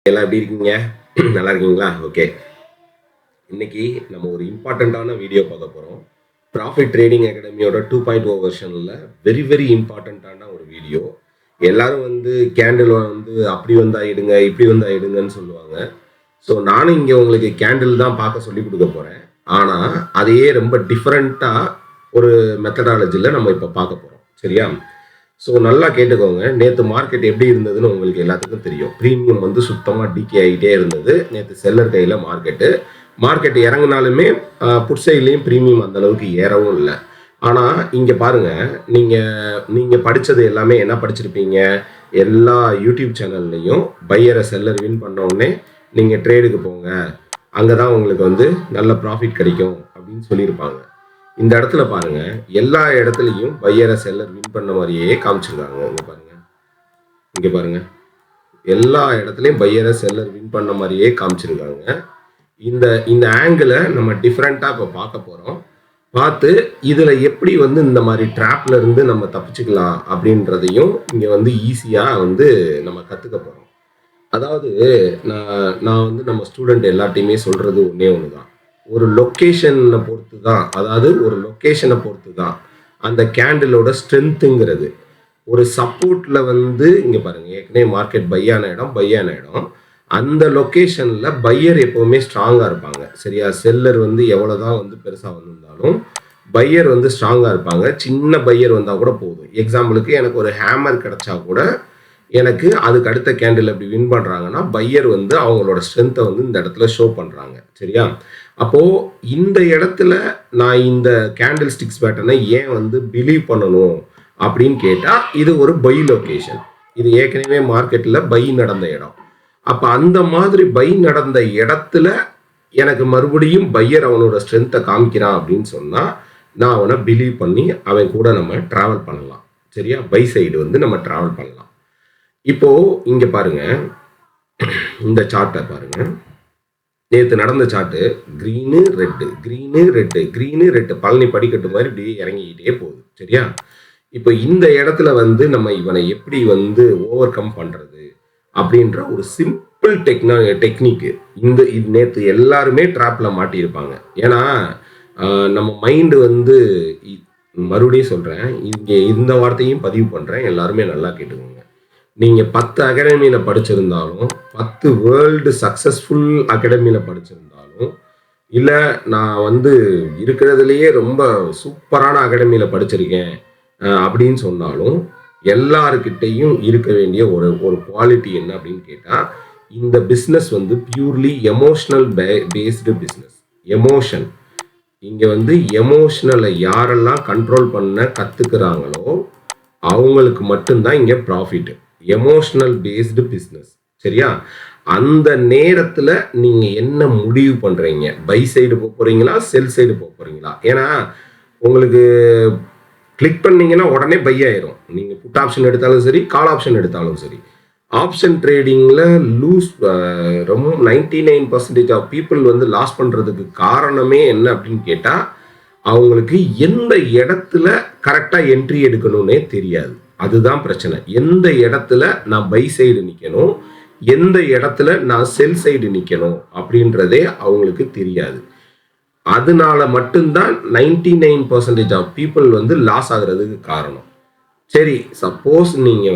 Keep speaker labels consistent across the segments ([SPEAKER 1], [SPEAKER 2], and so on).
[SPEAKER 1] எல்லாம் எப்படி இருக்கீங்க? நல்லா இருக்கீங்களா? ஓகே. இன்னைக்கு நம்ம ஒரு இம்பார்ட்டண்ட்டான வீடியோ பார்க்க போகிறோம். ப்ராஃபிட் ட்ரேடிங் அகாடமியோட 2.0 வெர்ஷனில் வெரி வெரி இம்பார்ட்டண்ட்டான ஒரு வீடியோ. எல்லாரும் கேண்டில் அப்படி ஆயிடுங்க, இப்படி ஆயிடுங்கன்னு சொல்லுவாங்க. ஸோ நானும் இங்கே உங்களுக்கு கேண்டில் தான் பார்க்க சொல்லி கொடுக்க போகிறேன். ஆனால் அதையே ரொம்ப டிஃப்ரெண்ட்டாக ஒரு மெத்தடாலஜியில் நம்ம இப்போ பார்க்க போகிறோம். சரியா? ஸோ நல்லா கேட்டுக்கோங்க. நேற்று மார்க்கெட் எப்படி இருந்ததுன்னு உங்களுக்கு எல்லாத்துக்கும் தெரியும். ப்ரீமியம் சுத்தமாக டிகே ஆகிட்டே இருந்தது. நேற்று செல்லர் கையில் மார்க்கெட் இறங்கினாலுமே புட்சைட்லேயும் ப்ரீமியம் அந்த அளவுக்கு ஏறவும் இல்லை. ஆனால் இங்கே பாருங்கள், நீங்கள் படித்தது எல்லாமே என்ன படிச்சிருப்பீங்க? எல்லா யூடியூப் சேனல்லையும் பையரை செல்லர் வின் பண்ண உடனே நீங்கள் ட்ரேடுக்கு போங்க, அங்கே தான் உங்களுக்கு நல்ல ப்ராஃபிட் கிடைக்கும் அப்படின்னு சொல்லியிருப்பாங்க. இந்த இடத்துல பாருங்க, எல்லா இடத்துலையும் பையரை செல்லர் வின் பண்ண மாதிரியே காமிச்சிருக்காங்க. இங்க பாருங்க, எல்லா இடத்துலையும் பையரை செல்லர் வின் பண்ண மாதிரியே காமிச்சிருக்காங்க. இந்த ஆங்கிளை நம்ம டிஃப்ரெண்டா இப்போ பார்க்க போறோம். பார்த்து இதுல எப்படி இந்த மாதிரி ட்ராப்ல இருந்து நம்ம தப்பிச்சுக்கலாம் அப்படின்றதையும் இங்க ஈஸியா நம்ம கத்துக்க போறோம். அதாவது நான் நம்ம ஸ்டூடெண்ட் எல்லாத்தையுமே சொல்றது ஒன்னே ஒண்ணுதான். ஒரு லொக்கேஷனை பொறுத்து தான் அந்த கேண்டிலோட ஸ்ட்ரென்த்துங்கிறது. ஒரு சப்போர்ட்ல இங்க பாருங்க, ஏற்கனவே மார்க்கெட் பையான இடம், அந்த லொக்கேஷன்ல பையர் எப்பவுமே ஸ்ட்ராங்கா இருப்பாங்க. சரியா? செல்லர் எவ்வளவுதான் பெருசா வந்திருந்தாலும் பையர் ஸ்ட்ராங்கா இருப்பாங்க. சின்ன பையர் வந்தா கூட போதும். எக்ஸாம்பிளுக்கு எனக்கு ஒரு ஹேமர் கிடைச்சா கூட எனக்கு அதுக்கு அடுத்த கேண்டில் எப்படி வின் பண்றாங்கன்னா, பையர் அவங்களோட ஸ்ட்ரென்த்தை இந்த இடத்துல ஷோ பண்றாங்க. சரியா? அப்போ இந்த இடத்துல நான் இந்த கேண்டில் ஸ்டிக்ஸ் பேட்டர்னை ஏன் பிலீவ் பண்ணணும் அப்படின்னு கேட்டா, இது ஒரு பை லொகேஷன். இது ஏற்கனவே மார்க்கெட்ல பை நடந்த இடம். அப்ப அந்த மாதிரி பை நடந்த இடத்துல எனக்கு மறுபடியும் பையர் அவனோட ஸ்ட்ரென்த்தை காமிக்கிறான் அப்படின்னு சொன்னா, நான் அவனை பிலீவ் பண்ணி அவன் கூட நம்ம டிராவல் பண்ணலாம். சரியா? பை சைடு நம்ம டிராவல் பண்ணலாம். இப்போ இங்க பாருங்க, இந்த சார்ட்டை பாருங்க. நேற்று நடந்த சார்ட்டு கிரீனு ரெட்டு பழனி படிக்கட்டு மாதிரி இப்படி இறங்கிக்கிட்டே போகுது. சரியா? இப்போ இந்த இடத்துல நம்ம இவனை எப்படி ஓவர் கம் பண்றது அப்படின்ற ஒரு சிம்பிள் டெக்னிக். இது நேற்று எல்லாருமே ட்ராப்ல மாட்டியிருப்பாங்க. ஏன்னா நம்ம மைண்டு மறுபடியும் சொல்றேன், இங்கே இந்த வார்த்தையும் பதிவு பண்றேன், எல்லாருமே நல்லா கேட்டுக்கோங்க. நீங்க 10 அகாடமியில படிச்சிருந்தாலும், 10 வேர்ல்டு சக்சஸ்ஃபுல் அகாடமியில படிச்சிருந்தாலும், இல்ல நான் இருக்கிறதுலயே ரொம்ப சூப்பரான அகாடமியில படிச்சிருக்கேன் அப்படின்னு சொன்னாலும், எல்லாருக்கிட்டையும் இருக்க வேண்டிய ஒரு குவாலிட்டி என்ன அப்படின்னு கேட்டா, இந்த business purely emotional based business. Emotion இங்க எமோஷனலை யாரெல்லாம் கண்ட்ரோல் பண்ண கத்துக்கிறாங்களோ அவங்களுக்கு மட்டும்தான் இங்க ப்ராஃபிட். Emotional based business. சரியா? அந்த நேரத்துல நீங்க என்ன முடிவு பண்றீங்க? பை சைடு போறீங்களா, செல் சைடு போறீங்களா? ஏன்னா உங்களுக்கு கிளிக் பண்ணீங்கன்னா உடனே பை ஆயிரும். நீங்க புட் ஆப்ஷன் எடுத்தாலும் சரி, கால் ஆப்ஷன் எடுத்தாலும் சரி. ஆப்ஷன் ட்ரேடிங்ல ரொம்ப 99% ஆஃப் பீப்புள் லாஸ் பண்றதுக்கு காரணமே என்ன அப்படின்னு கேட்டா, அவங்களுக்கு எந்த இடத்துல கரெக்டா என்ட்ரி எடுக்கணும்னே தெரியாது. அதுதான் பிரச்சனை. எந்த இடத்துல நான் பை சைடு நிக்கணும், எந்த இடத்துல நான் செல் சைடு நிக்கணும் அப்படின்றதே அவங்களுக்கு தெரியாது. அதனால மட்டும்தான் 99% ஆஃப் பீப்புள் லாஸ் ஆகுறதுக்கு காரணம். சரி, சப்போஸ் நீங்க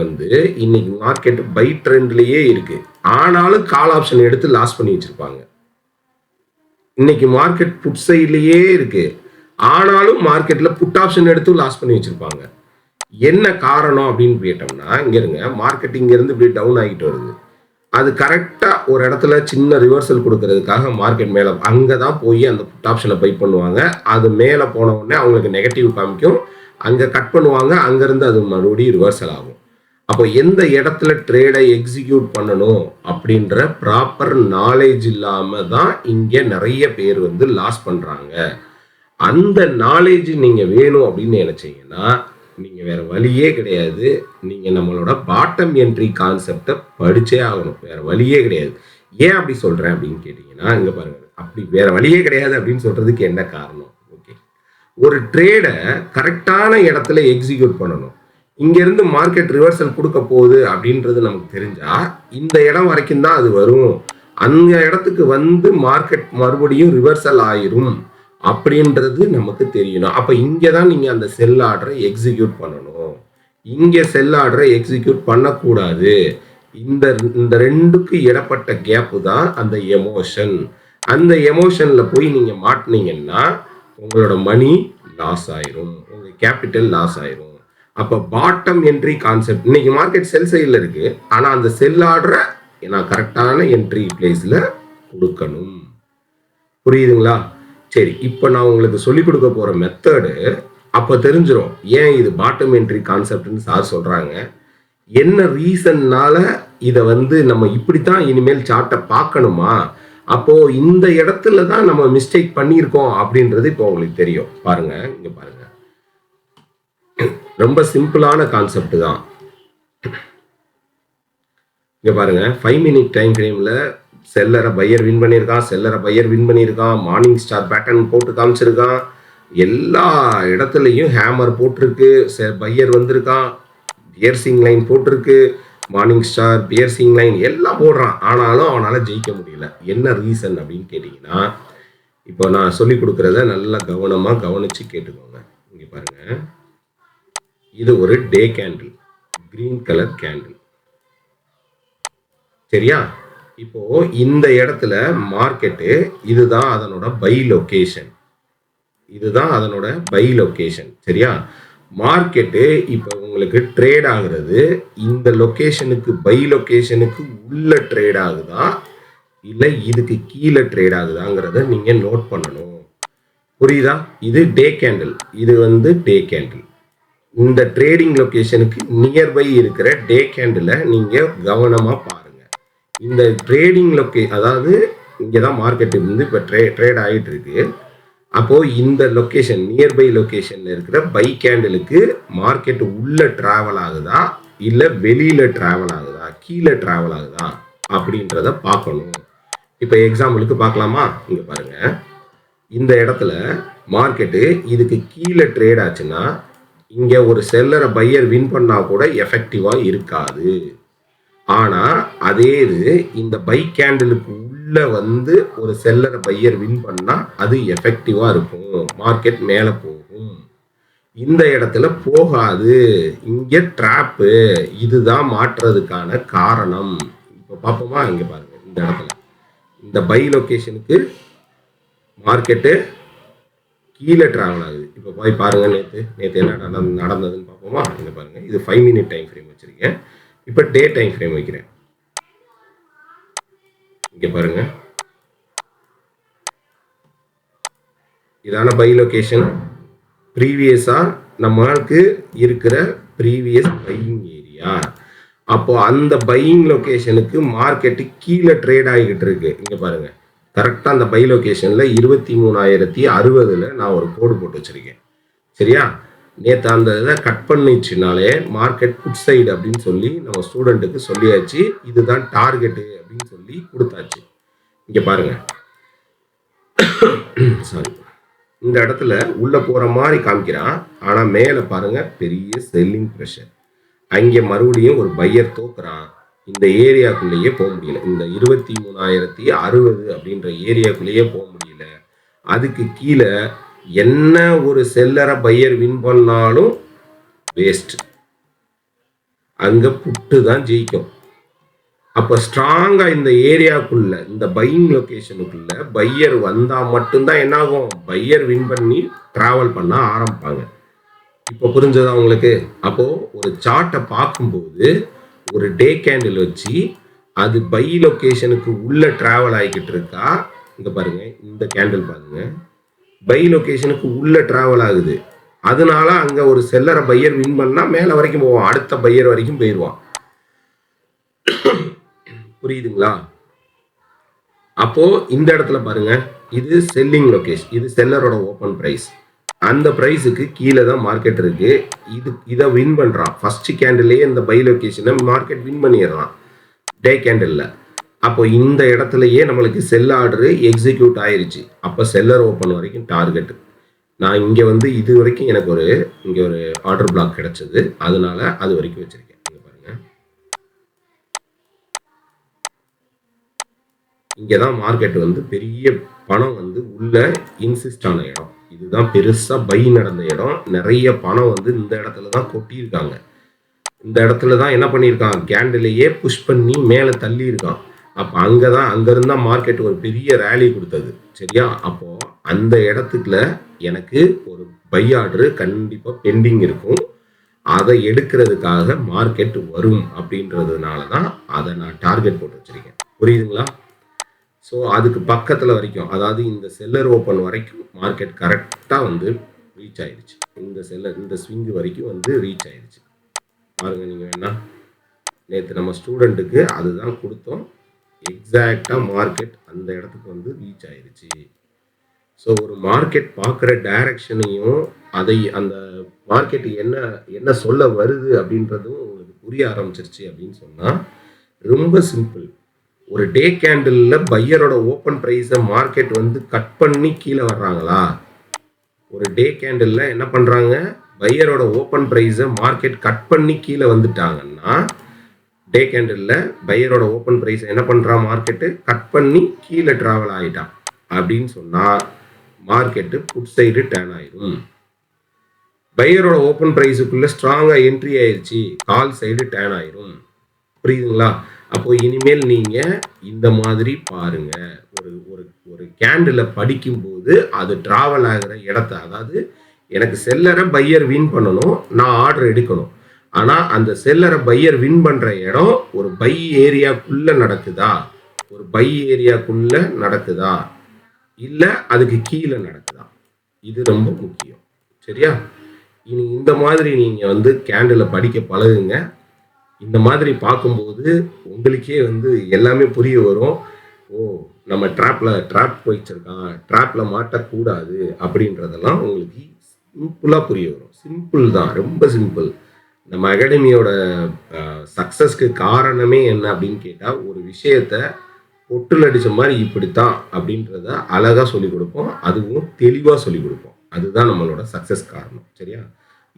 [SPEAKER 1] இன்னைக்கு மார்க்கெட் பை ட்ரெண்ட்லயே இருக்கு, ஆனாலும் கால் ஆப்ஷன் எடுத்து லாஸ் பண்ணி வச்சிருப்பாங்க. இன்னைக்கு மார்க்கெட் புட் சைட்லயே இருக்கு, ஆனாலும் மார்க்கெட்ல புட் ஆப்ஷன் எடுத்து லாஸ் பண்ணி வச்சிருப்பாங்க. என்ன காரணம் அப்படின்னு கேட்டோம்னா, இங்க இருங்க, மார்க்கெட் இங்க இருந்து இப்படி டவுன் ஆகிட்டு வருது. அது கரெக்டா ஒரு இடத்துல சின்ன ரிவர்சல் கொடுக்கறதுக்காக மார்க்கெட் மேல அங்கதான் போய் அந்த புட் ஆப்ஷனை பை பண்ணுவாங்க. அது மேல போன உடனே அவங்களுக்கு நெகட்டிவ் காமிக்கும், அங்க கட் பண்ணுவாங்க, அங்க இருந்து அது மறுபடியும் ரிவர்சல் ஆகும். அப்போ எந்த இடத்துல ட்ரேடை எக்ஸிக்யூட் பண்ணணும் அப்படின்ற ப்ராப்பர் நாலேஜ் இல்லாம தான் இங்க நிறைய பேர் லாஸ் பண்றாங்க. அந்த நாலேஜ் நீங்க வேணும் அப்படின்னு நினைச்சீங்கன்னா, நீங்க வேற வழியே கிடையாது. நீங்க நம்மளோட பாட்டம் என்ட்ரி கான்செப்டை படிச்சே ஆகணும். வேற வழியே கிடையாது. ஏன் அப்படி சொல்றேன் அப்படின்னு கேட்டீங்கன்னா, இங்க பாருங்க, அப்படி வேற வழியே கிடையாது அப்படின்னு சொல்றதுக்கு என்ன காரணம்? ஓகே, ஒரு ட்ரேடை கரெக்டான இடத்துல எக்ஸிக்யூட் பண்ணணும். இங்கேருந்து மார்க்கெட் ரிவர்சல் கொடுக்க போகுது அப்படின்றது நமக்கு தெரிஞ்சா இந்த இடம் வரைக்கும் தான் அது வரும், அந்த இடத்துக்கு வந்து மார்க்கெட் மறுபடியும் ரிவர்சல் ஆயிரும் அப்படின்றது நமக்கு தெரியணும். அப்போ இங்கே தான் நீங்கள் அந்த செல் ஆர்டரை எக்ஸிக்யூட் பண்ணணும். இங்கே செல் ஆர்டரை எக்ஸிக்யூட் பண்ணக்கூடாது. இந்த இந்த ரெண்டுக்கு இடப்பட்ட கேப்பு தான் அந்த எமோஷன். அந்த எமோஷனில் போய் நீங்கள் மாட்டினீங்கன்னா உங்களோட மணி லாஸ் ஆயிரும், உங்கள் கேபிட்டல் லாஸ் ஆயிரும். அப்போ பாட்டம் என்ட்ரி கான்செப்ட் இன்னைக்கு மார்க்கெட் செல் சைடில் இருக்கு, ஆனால் அந்த செல் ஆர்டரை நான் கரெக்டான என்ட்ரி பிளேஸில் கொடுக்கணும். புரியுதுங்களா? சரி, இப்போ நான் உங்களுக்கு சொல்லிக் கொடுக்க போகிற மெத்தடு அப்போ தெரிஞ்சிடும் ஏன் இது பாட்டம் என்ட்ரி கான்செப்ட்னு சார் சொல்கிறாங்க, என்ன ரீசன்னால இதை வந்து நம்ம இப்படித்தான் இனிமேல் சார்ட்டை பார்க்கணுமா, அப்போ இந்த இடத்துல தான் நம்ம மிஸ்டேக் பண்ணியிருக்கோம் அப்படின்றது இப்போ உங்களுக்கு தெரியும். பாருங்க, இங்க பாருங்க, ரொம்ப சிம்பிளான கான்செப்ட் தான். இங்க பாருங்க, 5 மினிட் டைம் ஃப்ரேம்ல செல்லரை பையர் வின் பண்ணியிருக்கான், செல்லரை பையர் வின் பண்ணியிருக்கான், மார்னிங் ஸ்டார் பேட்டர்ன் போட்டு காமிச்சிருக்கான், எல்லா இடத்துலையும் ஹேமர் போட்டிருக்கு, பையர் வந்திருக்கான், பியர்சிங் லைன் போட்டிருக்கு, மார்னிங் ஸ்டார் பியர்சிங் லைன் எல்லாம் போடுறான், ஆனாலும் அவனால் ஜெயிக்க முடியல. என்ன ரீசன் அப்படின்னு கேட்டிங்கன்னா, இப்போ நான் சொல்லி கொடுக்குறத நல்லா கவனமாக கவனித்து கேட்டுக்கோங்க. இங்கே பாருங்க, இது ஒரு டே கேண்டில், கிரீன் கலர் கேண்டில், சரியா? இப்போ இந்த இடத்துல மார்க்கெட்டு இதுதான் அதனோட பை லொகேஷன், இதுதான் அதனோட பை லொகேஷன், சரியா? மார்க்கெட்டு இப்போ உங்களுக்கு ட்ரேட் ஆகுறது இந்த லொகேஷனுக்கு, பை லொகேஷனுக்கு உள்ள ட்ரேட் ஆகுதா இல்லை இதுக்கு கீழே ட்ரேட் ஆகுதாங்கிறத நீங்கள் நோட் பண்ணணும். புரியுதா? இது டே கேண்டில், இது வந்து டே கேண்டில். இந்த ட்ரேடிங் லொகேஷனுக்கு நியர்பை இருக்கிற டே கேண்டிலை நீங்கள் கவனமாக பாருங்க. இந்த ட்ரேடிங் அதாவது இங்கே தான் மார்க்கெட் வந்து இப்போ ட்ரேட் ஆகிட்டு இருக்கு. அப்போ இந்த லொகேஷன், நியர்பை லொகேஷன்ல இருக்கிற பை கேண்டிலுக்கு மார்க்கெட் உள்ள டிராவல் ஆகுதா இல்ல வெளியில டிராவல் ஆகுதா, கீழே டிராவல் ஆகுதா அப்படின்றத பார்க்கணும். இப்போ எக்ஸாம்பிளுக்கு பார்க்கலாமா? இங்க பாருங்க, இந்த இடத்துல மார்க்கெட்டு இதுக்கு கீழே ட்ரேட் ஆச்சுன்னா இங்க ஒரு செல்லரை பையர் வின் பண்ணா கூட எஃபெக்டிவா இருக்காது. ஆனா அதே இது இந்த பை கேண்டிலுக்கு உள்ள வந்து ஒரு செல்லரை பையர் வின் பண்ணா அது எஃபெக்டிவா இருக்கும், மார்க்கெட் மேல போகும். இந்த இடத்துல போகாது, இங்க ட்ராப்பு. இதுதான் மாற்றுறதுக்கான காரணம். இப்போ பார்ப்போமா? இங்க பாருங்க, இந்த இடத்துல இந்த பை லொகேஷனுக்கு மார்க்கெட்டு கீழே டிராவல் ஆகுது. இப்போ போய் பாருங்க, நேற்று என்ன நடந்ததுன்னு பார்ப்போமா? இங்க பாருங்க, இது 5 மினிட் டைம் ஃப்ரேம் வச்சிருக்கேன். இப்போ டே டைம் ஃப்ரேம் வைக்கிறேன். இங்க பாருங்க, இதான பை லொகேஷன். ப்ரீவியஸா நம்மளுக்கு இருக்கிற ப்ரீவியஸ் பையிங் ஏரியா. அப்போ அந்த பையிங் லொகேஷனுக்கு மார்க்கெட்டு கீழே ட்ரேட் ஆகிக்கிட்டு இருக்கு. இங்க பாருங்க, கரெக்டாக அந்த பை லொகேஷன்ல 23,060 நான் ஒரு கோடு போட்டு வச்சிருக்கேன், சரியா? நேற்று அந்த இதை கட் பண்ணிச்சுனாலே மார்க்கெட் புட் சைடு அப்படின்னு சொல்லி நம்ம ஸ்டூடெண்ட்டுக்கு சொல்லியாச்சு, இதுதான் டார்கெட்டு அப்படின்னு சொல்லி கொடுத்தாச்சு. இங்க பாருங்க, சாரி, இந்த இடத்துல உள்ள போற மாதிரி காமிக்கிறான், ஆனா மேல பாருங்க பெரிய செல்லிங் ப்ரெஷர். அங்கே மறுபடியும் ஒரு பையர் தோக்குறான், இந்த ஏரியாக்குள்ளேயே போக முடியல, இந்த 23,060 அப்படின்ற ஏரியாக்குள்ளேயே போக முடியல. அதுக்கு கீழே என்ன ஒரு செல்லரை பையர் வின் பண்ணாலும் வேஸ்ட், அங்க புட்டு தான் ஜெயிக்கும். அப்ப ஸ்ட்ராங்கா இந்த ஏரியாக்குள்ள, இந்த பையிங் லொகேஷனுக்குள்ள பையர் வந்தா மட்டும்தான் என்ன ஆகும், பையர் வின் பண்ணி டிராவல் பண்ண ஆரம்பிப்பாங்க. இப்போ புரிஞ்சதா உங்களுக்கு? அப்போ ஒரு சார்ட்டை பார்க்கும்போது ஒரு டே கேண்டில் வச்சு அது பை லொகேஷனுக்கு உள்ள டிராவல் ஆகிக்கிட்டு இருக்கா, இங்க பாருங்க, இந்த கேண்டில் பாருங்க, பை லொகேஷனுக்கு உள்ள டிராவல் ஆகுது. அதனால அங்க ஒரு செல்லரை பையர் வின் பண்ணா மேல வரைக்கும் போவான், அடுத்த பையர் வரைக்கும் போயிடுவான். புரியுதுங்களா? அப்போ இந்த இடத்துல பாருங்க, இது செல்லிங் லொகேஷன், இது செல்லரோட ஓப்பன் பிரைஸ். அந்த பிரைஸுக்கு கீழே தான் மார்க்கெட் இருக்கு. இதை வின் பண்றான் ஃபர்ஸ்ட் கேண்டிலே, இந்த பை லொகேஷனை மார்க்கெட் வின் பண்ணிடுறான் டே கேண்டில்ல. அப்போ இந்த இடத்துலயே நம்மளுக்கு செல் ஆர்டர் எக்ஸிக்யூட் ஆயிருச்சு. அப்போ செல்லர் ஓப்பன் வரைக்கும் டார்கெட். நான் இங்கே வந்து இது வரைக்கும் எனக்கு இங்கே ஒரு ஆர்டர் பிளாக் கிடைச்சது, அதனால அது வரைக்கும் வச்சிருக்கேன். இங்கே பாருங்க, இங்கே தான் மார்க்கெட் வந்து பெரிய பணம் வந்து உள்ள இன்சிஸ்ட் ஆன இடம். இதுதான் பெருசாக பை நடந்த இடம். நிறைய பணம் வந்து இந்த இடத்துல தான் கொட்டியிருக்காங்க. இந்த இடத்துல தான் என்ன பண்ணியிருக்கான், கேண்டிலேயே புஷ் பண்ணி மேலே தள்ளி இருக்கான். அப்போ அங்கேருந்து தான் மார்க்கெட் ஒரு பெரிய ரேலி கொடுத்தது. சரியா? அப்போ அந்த இடத்துக்குள்ள எனக்கு ஒரு பை ஆர்டர் கண்டிப்பாக பெண்டிங் இருக்கும். அதை எடுக்கிறதுக்காக மார்க்கெட் வரும் அப்படின்றதுனால தான் அதை நான் டார்கெட் போட்டு வச்சிருக்கேன். புரியுதுங்களா? ஸோ அதுக்கு பக்கத்தில் வரைக்கும், அதாவது இந்த செல்லர் ஓப்பன் வரைக்கும் மார்க்கெட் கரெக்டாக வந்து ரீச் ஆயிடுச்சு. இந்த ஸ்விங்கு வரைக்கும் வந்து ரீச் ஆயிடுச்சு. பாருங்க, நீங்கள் வேணா நேற்று நம்ம ஸ்டூடெண்ட்டுக்கு அதுதான் கொடுத்தோம். எக்ஸாக்டாக மார்க்கெட் அந்த இடத்துக்கு வந்து ரீச் ஆயிடுச்சு. ஸோ ஒரு மார்க்கெட் பார்க்குற டைரக்ஷனையும் அந்த மார்க்கெட் என்ன சொல்ல வருது அப்படின்றதும் உங்களுக்கு புரிய ஆரம்பிச்சிருச்சு அப்படின்னு சொன்னால் ரொம்ப சிம்பிள். ஒரு டே கேண்டிலில் பையரோட ஓப்பன் ப்ரைஸை மார்க்கெட் வந்து கட் பண்ணி கீழே வர்றாங்களா? ஒரு டே கேண்டிலில் என்ன பண்ணுறாங்க, பையரோட ஓப்பன் ப்ரைஸை மார்க்கெட் கட் பண்ணி கீழே வந்துட்டாங்கன்னா, டே கேண்டிலில் பையரோட ஓப்பன் ப்ரைஸை என்ன பண்ணுறான், மார்க்கெட்டு கட் பண்ணி கீழே ட்ராவல் ஆகிட்டான் அப்படின்னு சொன்னால் மார்க்கெட்டு புட் சைடு டேர்ன் ஆயிடும். பையரோட ஓப்பன் ப்ரைஸுக்குள்ளே ஸ்ட்ராங்காக என்ட்ரி ஆயிடுச்சு, கால் சைடு டேர்ன் ஆயிரும். புரியுதுங்களா? அப்போ இனிமேல் நீங்கள் இந்த மாதிரி பாருங்க, ஒரு ஒரு ஒரு கேண்டில் படிக்கும்போது அது ட்ராவல் ஆகிற இடத்த, அதாவது எனக்கு செல்லரை பையர் வின் பண்ணணும், நான் ஆர்டர் எடுக்கணும். ஆனால் அந்த செல்லரை பையர் வின் பண்ணுற இடம் ஒரு பை ஏரியாக்குள்ளே நடக்குதா, ஒரு பை ஏரியாக்குள்ளே நடக்குதா, இல்லை அதுக்கு கீழே நடக்குதா, இது ரொம்ப முக்கியம். சரியா? இனி இந்த மாதிரி நீங்கள் வந்து கேண்டில் படிக்க பழகுங்க. இந்த மாதிரி பார்க்கும்போது உங்களுக்கே வந்து எல்லாமே புரிய வரும். ஓ, நம்ம ட்ராப் போயிச்சிருக்கான், ட்ராப்பில் மாட்டக்கூடாது அப்படின்றதெல்லாம் உங்களுக்கு சிம்பிளாக புரிய வரும். சிம்பிள் தான், ரொம்ப சிம்பிள். நம்ம அகாடமியோட சக்ஸஸ்க்கு காரணமே என்ன அப்படின்னு கேட்டால், ஒரு விஷயத்த பொட்டில் அடித்த மாதிரி இப்படித்தான் அப்படின்றத அழகாக சொல்லிக் கொடுப்போம், அதுவும் தெளிவாக சொல்லிக் கொடுப்போம். அதுதான் நம்மளோட சக்ஸஸ் காரணம். சரியா?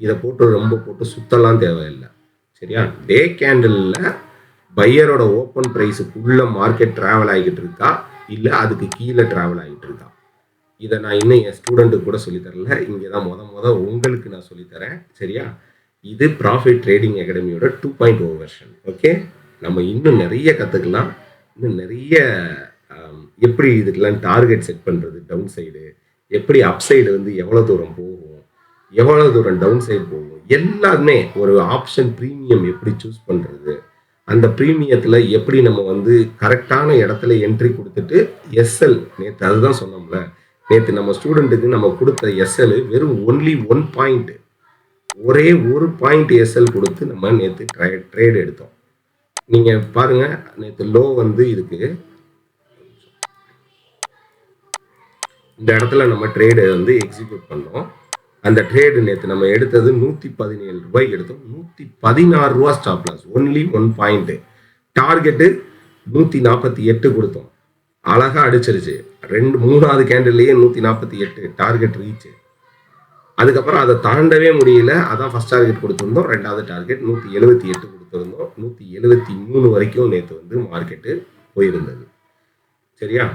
[SPEAKER 1] இதை ரொம்ப போட்டு சுத்தலாம் தேவையில்லை. சரியா? டே கேண்டிலில் பையரோட ஓப்பன் ப்ரைஸுக்குள்ள மார்க்கெட் ட்ராவல் ஆகிட்டு இருக்கா, இல்லை அதுக்கு கீழே ட்ராவல் ஆகிட்டு இருக்கா, இதை நான் இன்னும் என் ஸ்டூடெண்ட்டுக்கு கூட சொல்லித்தரல. இங்கே தான் உங்களுக்கு நான் சொல்லித்தரேன். சரியா? இது ப்ராஃபிட் ட்ரேடிங் அகாடமியோட 2.0 வெர்ஷன். ஓகே, நம்ம இன்னும் நிறைய கற்றுக்கலாம். இன்னும் நிறைய எப்படி இதுக்கெல்லாம் டார்கெட் செட் பண்ணுறது, டவுன் சைடு எப்படி, அப் சைடு வந்து எவ்வளோ தூரம் போகும், எவ்வளோ தூரம் டவுன் சைடு போகும், எல்லாமே ஒரு ஆப்ஷன் ப்ரீமியம் எப்படி சூஸ் பண்ணுறது, அந்த ப்ரீமியத்தில் எப்படி நம்ம வந்து கரெக்டான இடத்துல என்ட்ரி கொடுத்துட்டு எஸ்எல், நேற்று அதுதான் சொன்னோம்ல, நேற்று நம்ம ஸ்டூடெண்ட்டுக்கு நம்ம கொடுத்த எஸ்எல் வெறும் ஒன்லி 1 பாயிண்ட், ஒரே ஒரு பாயிண்ட் எஸ்எல் கொடுத்து நம்ம நேற்று ட்ரேட் எடுத்தோம். நீங்கள் பாருங்கள், நேற்று லோ வந்து இதுக்கு இந்த இடத்துல நம்ம ட்ரேடு வந்து எக்ஸிக்யூட் பண்ணோம். அந்த ட்ரேடு நேற்று நம்ம எடுத்தது 117 ரூபாய்க்கு எடுத்தோம். 116 ரூபா stop loss, only 1 point. Target 148 கொடுத்தோம், அழகா அடிச்சிருச்சு. மூணாவது கேண்டில்லையே 148 டார்கெட் ரீச். அதுக்கப்புறம் அதை தாண்டவே முடியல, அதான் ஃபர்ஸ்ட் டார்கெட் கொடுத்துருந்தோம். ரெண்டாவது டார்கெட் 178 கொடுத்துருந்தோம். 173 வரைக்கும் நேற்று வந்து மார்க்கெட்டு போயிருந்தது. சரியா?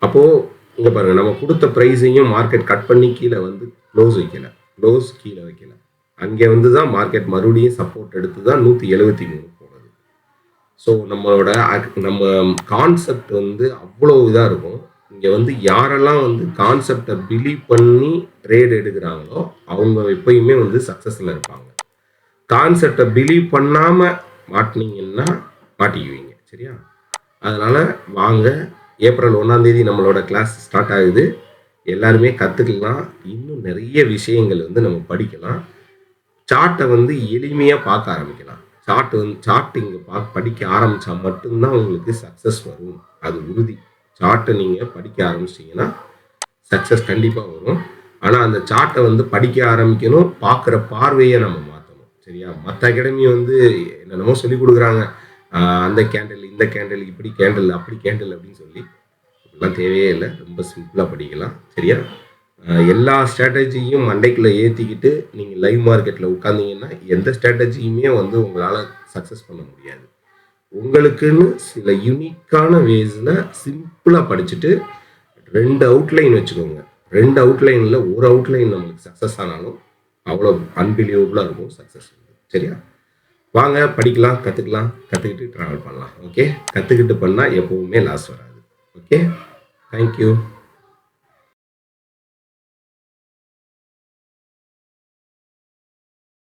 [SPEAKER 1] அப்போது இங்கே பாருங்கள், நம்ம கொடுத்த ப்ரைஸையும் மார்க்கெட் கட் பண்ணி கீழே வந்து க்ளோஸ் கீழே வைக்கல. அங்கே வந்து தான் மார்க்கெட் மறுபடியும் சப்போர்ட் எடுத்து தான் 173 போனது. ஸோ நம்ம கான்செப்ட் வந்து அவ்வளோ இதாக இருக்கும். இங்கே வந்து யாரெல்லாம் வந்து கான்செப்டை பிலீவ் பண்ணி ட்ரேட் எடுக்கிறாங்களோ அவங்க எப்பயுமே வந்து சக்ஸஸில் இருப்பாங்க. கான்செப்டை பிலீவ் பண்ணாமல் மாட்டினீங்கன்னா மாட்டிக்குவீங்க. சரியா? அதனால் வாங்க, ஏப்ரல் 1ஆம் தேதி நம்மளோட கிளாஸ் ஸ்டார்ட் ஆகுது. எல்லாருமே கற்றுக்கலாம். இன்னும் நிறைய விஷயங்கள் வந்து நம்ம படிக்கலாம். சார்ட்டை வந்து எளிமையாக பார்க்க ஆரம்பிக்கலாம். சார்ட் இங்கே படிக்க ஆரம்பித்தா மட்டும்தான் உங்களுக்கு சக்ஸஸ் வரும், அது உறுதி. சார்ட்டை நீங்கள் படிக்க ஆரம்பிச்சிட்டிங்கன்னா சக்ஸஸ் கண்டிப்பாக வரும். ஆனால் அந்த சார்ட்டை வந்து படிக்க ஆரம்பிக்கணும், பார்க்குற பார்வையை நம்ம மாற்றணும். சரியா? மற்ற அகாடமி வந்து என்னென்னமோ சொல்லி கொடுக்குறாங்க, அந்த கேண்டில், இந்த கேண்டில், இப்படி கேண்டில், அப்படி கேண்டில் அப்படின்னு சொல்லி, இதெல்லாம் தேவையே இல்லை. ரொம்ப சிம்பிளாக படிக்கலாம். சரியா? எல்லா ஸ்ட்ராட்டஜியும் மண்டைக்குள்ளே ஏற்றிக்கிட்டு நீங்கள் லைவ் மார்க்கெட்டில் உட்காந்தீங்கன்னா எந்த ஸ்ட்ராட்டஜியுமே வந்து உங்களால் சக்ஸஸ் பண்ண முடியாது. உங்களுக்குன்னு சில யூனிக்கான வேஸில் சிம்பிளாக படிச்சுட்டு 2 அவுட்லைன் வச்சுக்கோங்க. 2 அவுட்லைனில் ஒரு அவுட்லைன் நம்மளுக்கு சக்ஸஸ் ஆனாலும் அவ்வளோ அன்பிலீவபுளாக இருக்கும் சக்ஸஸ். சரியா? வாங்க படிக்கலாம், கற்றுக்கிட்டு ட்ராவல் பண்ணலாம். ஓகே, கற்றுக்கிட்டு பண்ணால் எப்போவுமே லாஸ் வராது. Okay, thank you.